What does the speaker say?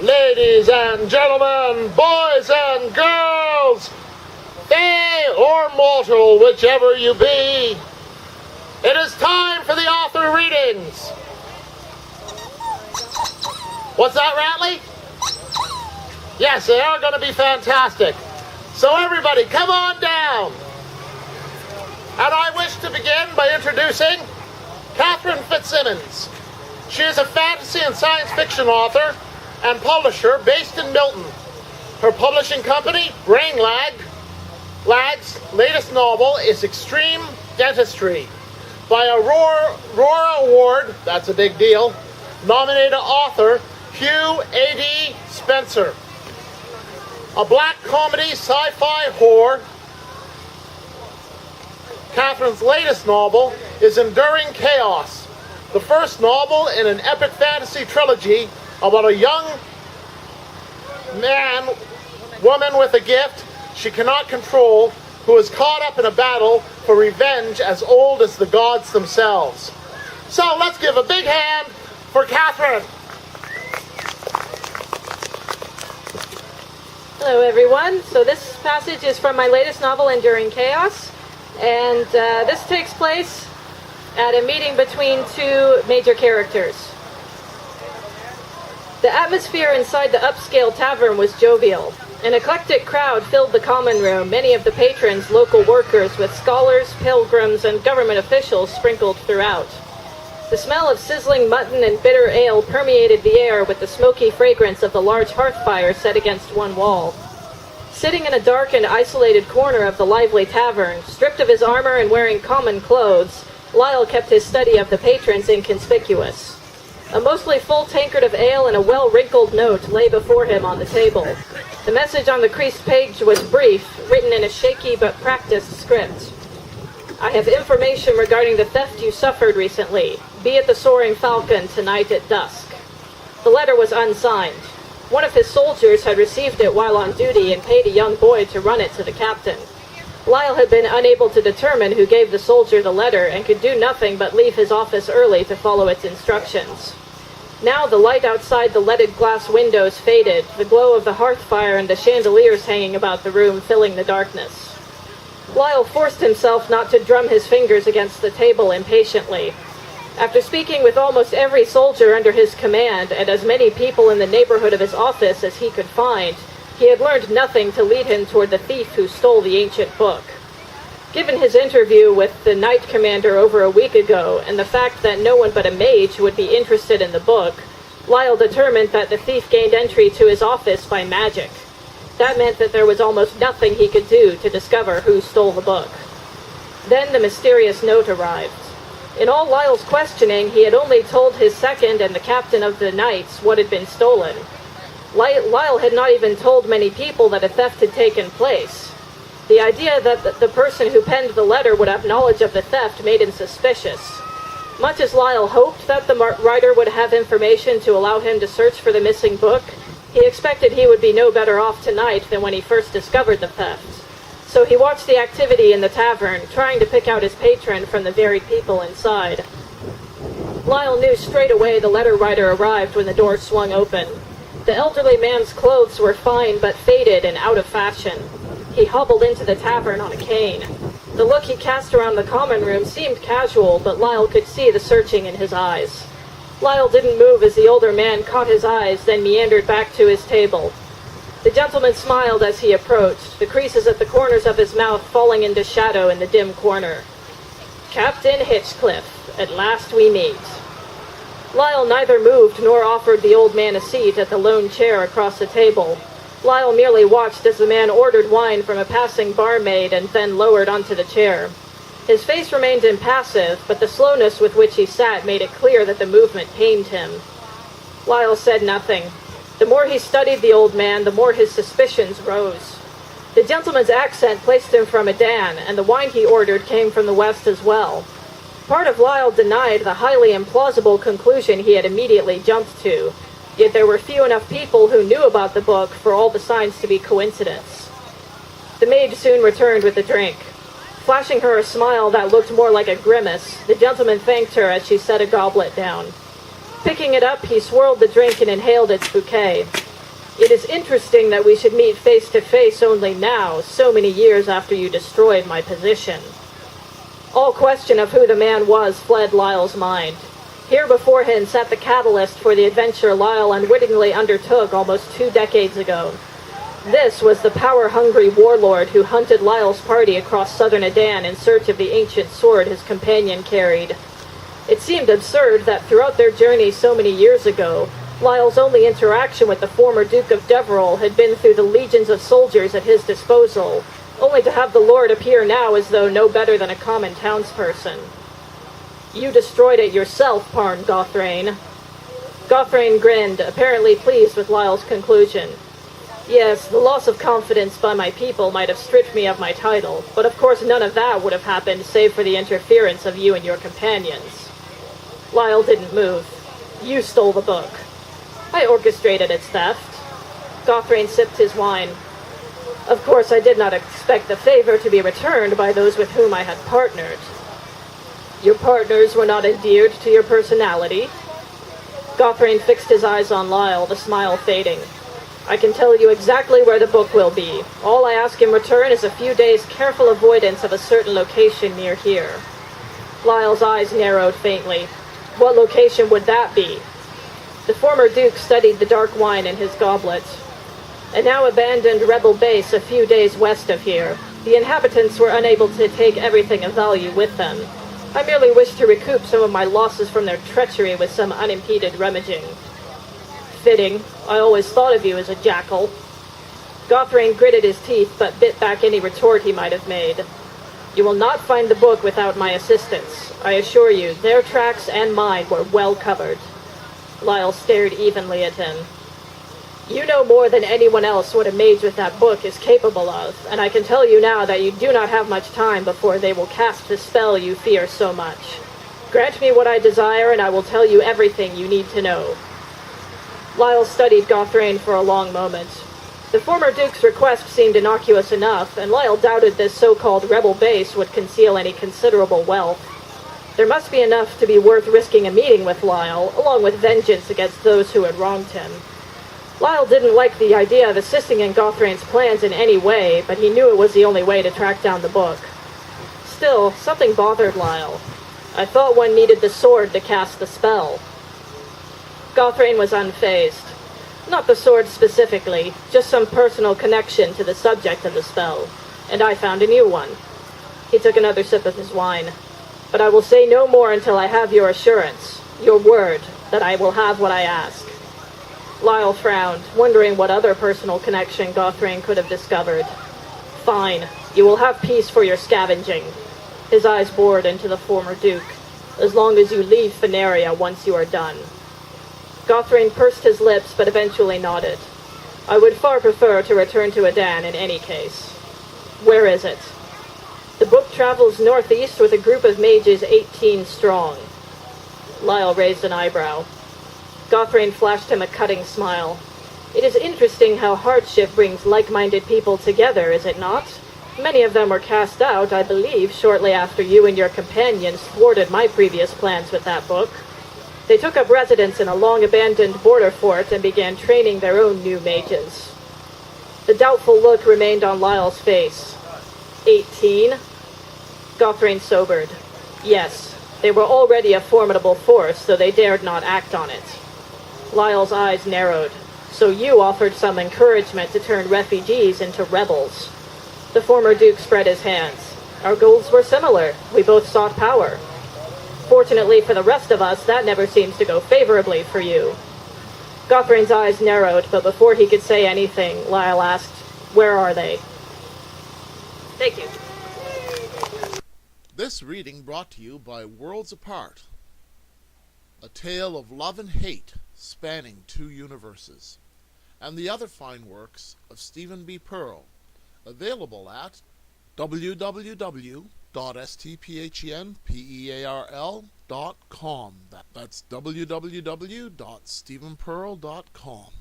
Ladies and gentlemen, boys and girls, fey or mortal, whichever you be, it is time for the author readings. What's that, Ratley? Yes, they are going to be fantastic. So everybody, come on down. And I wish to begin by introducing Catherine Fitzsimmons. She is a fantasy and science fiction author and publisher based in Milton. Her publishing company, Brain Lag's latest novel is Extreme Dentistry, by a Aurora Award, that's a big deal, nominated author Hugh A.D. Spencer. A black comedy sci-fi horror, Catherine's latest novel is Enduring Chaos, the first novel in an epic fantasy trilogy about a young woman with a gift she cannot control, who is caught up in a battle for revenge as old as the gods themselves. So let's give a big hand for Catherine. Hello everyone. So this passage is from my latest novel, Enduring Chaos, and this takes place at a meeting between two major characters. The atmosphere inside the upscale tavern was jovial. An eclectic crowd filled the common room, many of the patrons local workers, with scholars, pilgrims, and government officials sprinkled throughout. The smell of sizzling mutton and bitter ale permeated the air with the smoky fragrance of the large hearth fire set against one wall. Sitting in a dark and isolated corner of the lively tavern, stripped of his armor and wearing common clothes, Lyle kept his study of the patrons inconspicuous. A mostly full tankard of ale and a well-wrinkled note lay before him on the table. The message on the creased page was brief, written in a shaky but practiced script. I have information regarding the theft you suffered recently. Be at the Soaring Falcon tonight at dusk. The letter was unsigned. One of his soldiers had received it while on duty and paid a young boy to run it to the captain. Lyle had been unable to determine who gave the soldier the letter and could do nothing but leave his office early to follow its instructions. Now the light outside the leaded glass windows faded, the glow of the hearth fire and the chandeliers hanging about the room filling the darkness. Lyle forced himself not to drum his fingers against the table impatiently. After speaking with almost every soldier under his command and as many people in the neighborhood of his office as he could find, he had learned nothing to lead him toward the thief who stole the ancient book. Given his interview with the Knight Commander over a week ago, and the fact that no one but a mage would be interested in the book, Lyle determined that the thief gained entry to his office by magic. That meant that there was almost nothing he could do to discover who stole the book. Then the mysterious note arrived. In all Lyle's questioning, he had only told his second and the captain of the Knights what had been stolen. Lyle had not even told many people that a theft had taken place. The idea that the person who penned the letter would have knowledge of the theft made him suspicious. Much as Lyle hoped that the writer would have information to allow him to search for the missing book, he expected he would be no better off tonight than when he first discovered the theft. So he watched the activity in the tavern, trying to pick out his patron from the varied people inside. Lyle knew straight away the letter writer arrived when the door swung open. The elderly man's clothes were fine but faded and out of fashion. He hobbled into the tavern on a cane. The look he cast around the common room seemed casual, but Lyle could see the searching in his eyes. Lyle didn't move as the older man caught his eyes, then meandered back to his table. The gentleman smiled as he approached, the creases at the corners of his mouth falling into shadow in the dim corner. "Captain Hitchcliff, at last we meet." Lyle neither moved nor offered the old man a seat at the lone chair across the table. Lyle merely watched as the man ordered wine from a passing barmaid and then lowered onto the chair. His face remained impassive, but the slowness with which he sat made it clear that the movement pained him. Lyle said nothing. The more he studied the old man, the more his suspicions rose. The gentleman's accent placed him from Adan, and the wine he ordered came from the west as well. Part of Lyle denied the highly implausible conclusion he had immediately jumped to, yet there were few enough people who knew about the book for all the signs to be coincidence. The maid soon returned with the drink. Flashing her a smile that looked more like a grimace, the gentleman thanked her as she set a goblet down. Picking it up, he swirled the drink and inhaled its bouquet. It is interesting that we should meet face to face only now, so many years after you destroyed my position. All question of who the man was fled Lyle's mind. Here before him sat the catalyst for the adventure Lyle unwittingly undertook almost 2 decades ago. This was the power-hungry warlord who hunted Lyle's party across southern Adan in search of the ancient sword his companion carried. It seemed absurd that throughout their journey so many years ago, Lyle's only interaction with the former Duke of Deverell had been through the legions of soldiers at his disposal, only to have the Lord appear now as though no better than a common townsperson. You destroyed it yourself, Parn Gawthrain. Gawthrain grinned, apparently pleased with Lyle's conclusion. Yes, the loss of confidence by my people might have stripped me of my title, but of course none of that would have happened save for the interference of you and your companions. Lyle didn't move. You stole the book. I orchestrated its theft. Gawthrain sipped his wine. Of course, I did not expect the favor to be returned by those with whom I had partnered. Your partners were not endeared to your personality? Gawthrain fixed his eyes on Lyle, the smile fading. I can tell you exactly where the book will be. All I ask in return is a few days' careful avoidance of a certain location near here. Lyle's eyes narrowed faintly. What location would that be? The former Duke studied the dark wine in his goblet. A now abandoned rebel base a few days west of here. The inhabitants were unable to take everything of value with them. I merely wish to recoup some of my losses from their treachery with some unimpeded rummaging. Fitting. I always thought of you as a jackal. Gawthrain gritted his teeth, but bit back any retort he might have made. You will not find the book without my assistance. I assure you, their tracks and mine were well covered. Lyle stared evenly at him. You know more than anyone else what a mage with that book is capable of, and I can tell you now that you do not have much time before they will cast the spell you fear so much. Grant me what I desire, and I will tell you everything you need to know. Lyle studied Gawthrain for a long moment. The former Duke's request seemed innocuous enough, and Lyle doubted this so-called rebel base would conceal any considerable wealth. There must be enough to be worth risking a meeting with Lyle, along with vengeance against those who had wronged him. Lyle didn't like the idea of assisting in Gawthrain's plans in any way, but he knew it was the only way to track down the book. Still, something bothered Lyle. I thought one needed the sword to cast the spell. Gawthrain was unfazed. Not the sword specifically, just some personal connection to the subject of the spell, and I found a new one. He took another sip of his wine. But I will say no more until I have your assurance, your word, that I will have what I ask. Lyle frowned, wondering what other personal connection Gawthrain could have discovered. Fine, you will have peace for your scavenging. His eyes bored into the former Duke. As long as you leave Fenaria once you are done. Gawthrain pursed his lips, but eventually nodded. I would far prefer to return to Adan in any case. Where is it? The book travels northeast with a group of mages 18 strong. Lyle raised an eyebrow. Gawthrain flashed him a cutting smile. It is interesting how hardship brings like-minded people together, is it not? Many of them were cast out, I believe, shortly after you and your companions thwarted my previous plans with that book. They took up residence in a long-abandoned border fort and began training their own new mages. The doubtful look remained on Lyle's face. 18? Gawthrain sobered. Yes, they were already a formidable force, though they dared not act on it. Lyle's eyes narrowed. So you offered some encouragement to turn refugees into rebels. The former Duke spread his hands. Our goals were similar. We both sought power. Fortunately for the rest of us, that never seems to go favorably for you. Gawthrain's eyes narrowed, but before he could say anything, Lyle asked, Where are they? Thank you. This reading brought to you by Worlds Apart, a tale of love and hate spanning 2 universes, and the other fine works of Stephen B. Pearl, available at www.stphenpearl.com. That's www.stephenpearl.com.